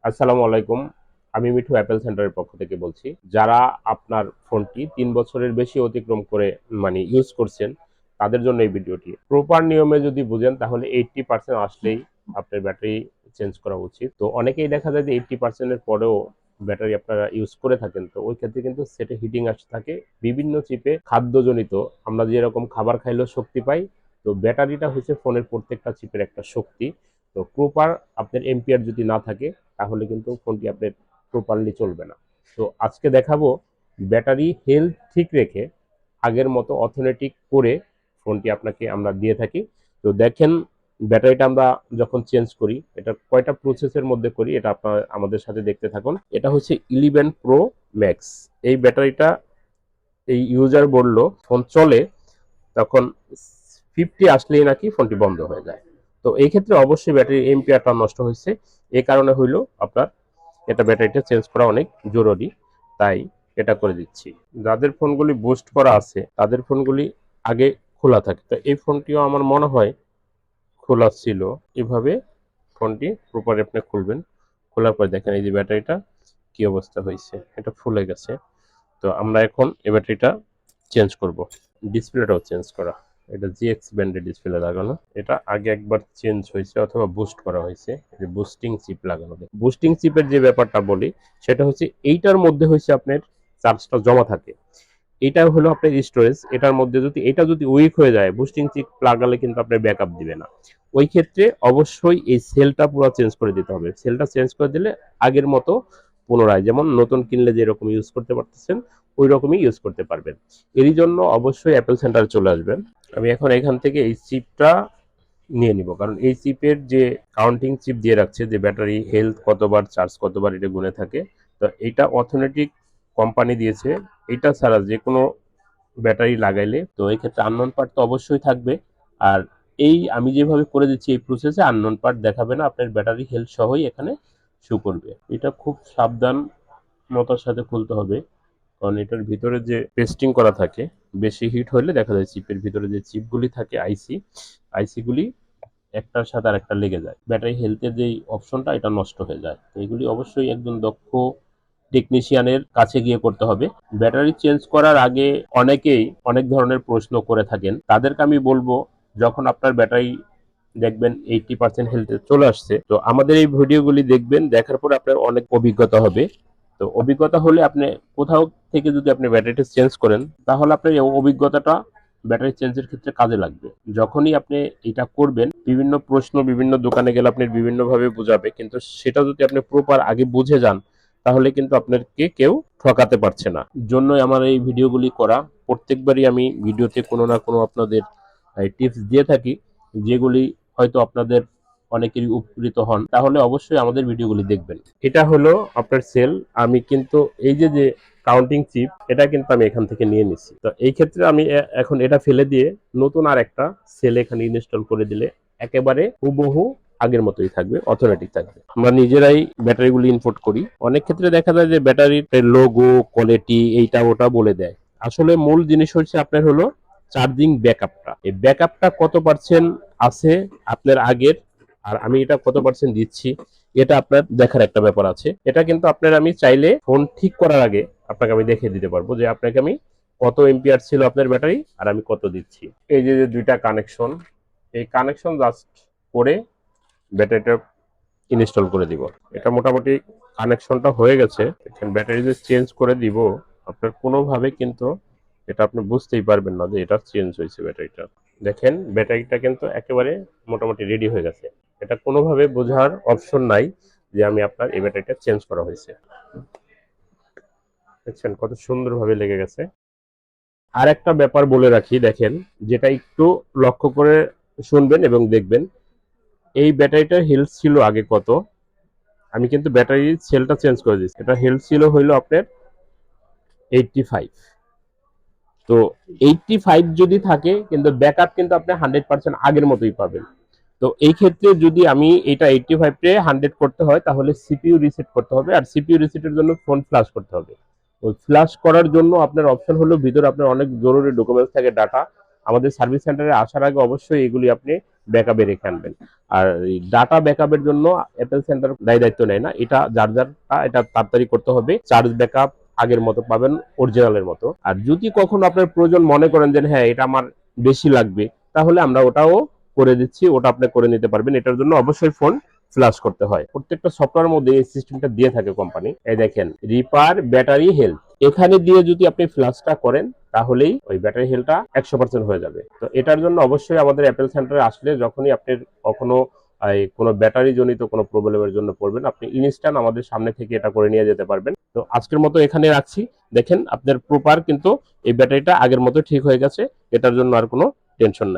আসসালামু আলাইকুম। আমি মিঠু অ্যাপেল সেন্টারের পক্ষ থেকে বলছি। যারা আপনার ফোনটি ৩ বছরের বেশি অতিক্রম করে ইউজ করছেন, তাদের জন্য এই ভিডিওটি। প্রপার নিয়মে যদি বুঝেন তাহলে 80% আসলেই আপনার ব্যাটারি চেঞ্জ করা উচিত। তো অনেকেই দেখা যায় যে 80% এর পরেও ব্যাটারি আপনারা ইউজ করে থাকেন। তো ওই ক্ষেত্রে কিন্তু সেটে হিটিং আসতে থাকে। বিভিন্ন চিপে খাদ্যজনিত আমরা যেরকম খাবার খাইলেও শক্তি পাই, তো ব্যাটারিটা হচ্ছে ফোনের প্রত্যেকটা চিপের একটা শক্তি। তো প্রপার আপনার এম্পিয়ার যদি না থাকে তাহলে কিন্তু ফোনটি আপনার প্রপারলি চলবে না। তো আজকে দেখাবো ব্যাটারি হেলথ ঠিক রেখে আগের মতো অথেন্টিক করে ফোনটি আপনাকে আমরা দিয়ে থাকি। তো দেখেন ব্যাটারিটা আমরা যখন চেঞ্জ করি এটা কয়টা প্রসেসের মধ্যে করি এটা আপনার আমাদের সাথে দেখতে থাকুন। এটা হচ্ছে 11 প্রো ম্যাক্স। এই ব্যাটারিটা এই ইউজার বলল ফোন চলে তখন 50 আসলেই নাকি ফোনটি বন্ধ হয়ে যায়। তো এই ক্ষেত্রে অবশ্যই ব্যাটারি এম্পিয়ারটা নষ্ট হয়েছে। এই কারণে হইলো আপনার এটা ব্যাটারিটা চেঞ্জ করা অনেক জরুরি, তাই এটা করে দিচ্ছি। যাদের ফোনগুলি বুস্ট করা আছে তাদের ফোনগুলি আগে খোলা থাকে, তো এই ফোনটিও আমার মনে হয় খোলা ছিল। এভাবে ফোনটি প্রপারে আপনি খুলবেন, খোলার পর দেখেন এই যে ব্যাটারিটা কি অবস্থা হয়েছে, এটা ফুলে গেছে। তো আমরা এখন এই ব্যাটারিটা চেঞ্জ করব। ডিসপ্লেটাও চেঞ্জ করা, এটা জিএক্স ব্যান্ডের ডিসপ্লে লাগানো। এটা আগে একবার চেঞ্জ হয়েছে অথবা বুস্ট করা হয়েছে, যে বুস্টিং চিপ লাগানো। বুস্টিং চিপের যে ব্যাপারটা বলি সেটা হচ্ছে এইটার মধ্যে হচ্ছে আপনার চার্জটা জমা থাকে। এটা হলো আপনার স্টোরেজ, এটার মধ্যে যদি এটা যদি উইক হয়ে যায় বুস্টিং চিপ লাগালে কিন্তু আপনার ব্যাকআপ দিবে না। ওই ক্ষেত্রে অবশ্যই এই সেলটা পুরো চেঞ্জ করে দিতে হবে। সেলটা চেঞ্জ করে দিলে আগের মতো পুনরায় যেমন নতুন কিনলে যেরকম ইউজ করতে পারতেছেন ওই রকমই ইউজ করতে পারবেন। এরই জন্য অবশ্যই অ্যাপেল সেন্টারে চলে আসবেন। আমি এখন এখান থেকে এই চিপটা নিয়ে নিব, কারণ এই চিপের যে কাউন্টিং চিপ দিয়ে রাখছে যে ব্যাটারি হেলথ কতবার চার্জ কতবার এটা গুনে থাকে। তো এটা অথেন্টিক কোম্পানি দিয়েছে। এটা ছাড়া যে কোনো ব্যাটারি লাগাইলে তো এই ক্ষেত্রে আননোন পার্ট তো অবশ্যই থাকবে। আর এই আমি যেভাবে করে দিচ্ছি এই প্রসেসে আননোন পার্ট দেখাবে না, আপনার ব্যাটারি হেলথ সহই এখানে শো করবে। এটা খুব সাবধানতার সাথে খুলতে হবে, কারণ এটার ভিতরে যে পেস্টিং করা থাকে বেশি হিট হলে দেখা যায় চিপের ভিতরে যে চিপগুলি থাকে আইসিগুলি একটার সাথে আর একটা লেগে যায়, ব্যাটারি হেলথের যে অপশনটা এটা নষ্ট হয়ে যায়। তো এগুলি অবশ্যই একজন দক্ষ টেকনিশিয়ানের কাছে গিয়ে করতে হবে। ব্যাটারি চেঞ্জ করার আগে অনেকেই অনেক ধরনের প্রশ্ন করে থাকেন, তাদেরকে আমি বলবো যখন আপনার ব্যাটারি দেখবেন 80% হেলথে চলে আসছে, তো আমাদের এই ভিডিওগুলি দেখবেন, দেখার পরে আপনার অনেক অভিজ্ঞতা হবে। তো অভিজ্ঞতা হলে আপনি কোথাও থেকে যদি আপনি ব্যাটারিটা চেঞ্জ করেন তাহলে আপনার এই অভিজ্ঞতাটা ব্যাটারি চেঞ্জের ক্ষেত্রে কাজে লাগবে। যখনই আপনি এটা করবেন বিভিন্ন প্রশ্ন বিভিন্ন দোকানে গেলে আপনি বিভিন্নভাবে বোঝাবে, কিন্তু সেটা যদি আপনি প্রপার আগে বুঝে যান তাহলে কিন্তু আপনাকে কেউ ঠকাতে পারছে না। জন্যই আমার এই ভিডিওগুলি করা। প্রত্যেকবারই আমি ভিডিওতে কোনো না কোনো আপনাদের টিপস দিয়ে থাকি, যেগুলি হয়তো আপনাদের অনেকেরই উপকৃত হন। তাহলে অবশ্যই আমাদের ভিডিওগুলি দেখবেন। এটা হলো আপনার সেল। আমি কিন্তু এই যে যে কাউন্টিং চিপ এটা কিন্তু আমি এখান থেকে নিয়ে নিছি। তো এই ক্ষেত্রে আমি এখন এটা ফেলে দিয়ে নতুন আর একটা সেল এখানে ইনস্টল করে দিলে একেবারে হুবহু আগের মতোই থাকবে, অথোমেটিক থাকবে। আমরা নিজেরাই ব্যাটারিগুলি ইনপুট করি। অনেক ক্ষেত্রে দেখা যায় যে ব্যাটারির লোগো কোয়ালিটি এইটা ওটা বলে দেয়। আসলে মূল জিনিস হচ্ছে আপনার হলো চার্জিং ব্যাকআপটা। এই ব্যাকআপটা কত পার্সেন্ট আছে আপনার আগের, আর আমি এটা কত পার্সেন্ট দিচ্ছি এটা আপনার দেখার একটা ব্যাপার আছে। এটা কিন্তু আপনার আমি চাইলে ফোন ঠিক করার আগে আপনাকে আমি দেখিয়ে দিতে পারবো যে আপনাকে আমি কত এম্পিয়ার ছিল আপনার ব্যাটারি আর আমি কত দিচ্ছি। এই যে দুইটা কানেকশন, এই কানেকশন জাস্ট করে ব্যাটারিটা ইনস্টল করে দিব। এটা মোটামুটি কানেকশনটা হয়ে গেছে। ব্যাটারি যে চেঞ্জ করে দিব আপনার কোনোভাবে কিন্তু এটা আপনি বুঝতেই পারবেন না যে এটা চেঞ্জ হয়েছে ব্যাটারিটা। দেখেন ব্যাটারিটা কিন্তু একেবারে মোটামুটি রেডি হয়ে গেছে। এটা কোনোভাবে বোঝার অপশন নাই যে আমি আপনার এই ব্যাটারিটা চেঞ্জ করা হয়েছে। দেখছেন কত সুন্দরভাবে লেগে গেছে। আর একটা ব্যাপার বলে রাখি, দেখেন যেটা একটু লক্ষ্য করে শুনবেন এবং দেখবেন, এই ব্যাটারিটার হেলথ ছিল আগে কত, আমি কিন্তু ব্যাটারির সেলটা চেঞ্জ করে দিচ্ছি। এটা হেলথ ছিল হইলো আপনার 85। তো 85 যদি থাকে কিন্তু ব্যাকআপ কিন্তু আপনি 100% আগের মতোই পাবেন। তো এই ক্ষেত্রে যদি আমি এটা 85 কে 100 করতে হয় তাহলে সিপিইউ রিসেট করতে হবে, আর সিপিইউ রিসেটের জন্য ফোন ফ্লাশ করতে হবে। ওই ফ্লাশ করার জন্য আপনার অপশন হলো ভিতরে আপনার অনেক জরুরি ডকুমেন্টস থাকে, ডাটা। আমাদের সার্ভিস সেন্টারে আসার আগে অবশ্যই এগুলি আপনি ব্যাকআপে রেখে আনবেন। আর এই ডাটা ব্যাকআপের জন্য অ্যাপেল সেন্টার দায়িত্ব নেয় না, এটা যার যারটা এটা তাড়াতাড়ি করতে হবে। চার্জ ব্যাকআপ আগের মতো পাবেন, অরিজিনালের মতো। আর যদি কখনো আপনার প্রয়োজন মনে করেন যে হ্যাঁ এটা আমার বেশি লাগবে, তাহলে আমরা ওটাও করে দিচ্ছি, ওটা আপনি করে নিতে পারবেন। এটার জন্য অবশ্যই ফোন ফ্লাশ করতে হয়। প্রত্যেকটা সফটওয়্যারের মধ্যে এই সিস্টেমটা দিয়ে থাকে কোম্পানি। এই দেখেন রিপার ব্যাটারি হেলথ, এখানে দিয়ে যদি আপনি ফ্লাশটা করেন তাহলেই ওই ব্যাটারি হেলথটা 100% হয়ে যাবে। তো এটার জন্য অবশ্যই আমাদের অ্যাপেল সেন্টারে আসলে যখনই আপনি কখনো কোনো ব্যাটারি জনিত কোনো প্রবলেমের জন্য পড়বেন, আপনি ইনস্ট্যান্ট আমাদের সামনে থেকে এটা করে নিয়ে যেতে পারবেন। তো আজকের মতো এখানে রাখছি। দেখেন আপনার প্রপার কিন্তু এই ব্যাটারিটা আগের মতো ঠিক হয়ে গেছে, এটার জন্য আর কোনো টেনশন নাই।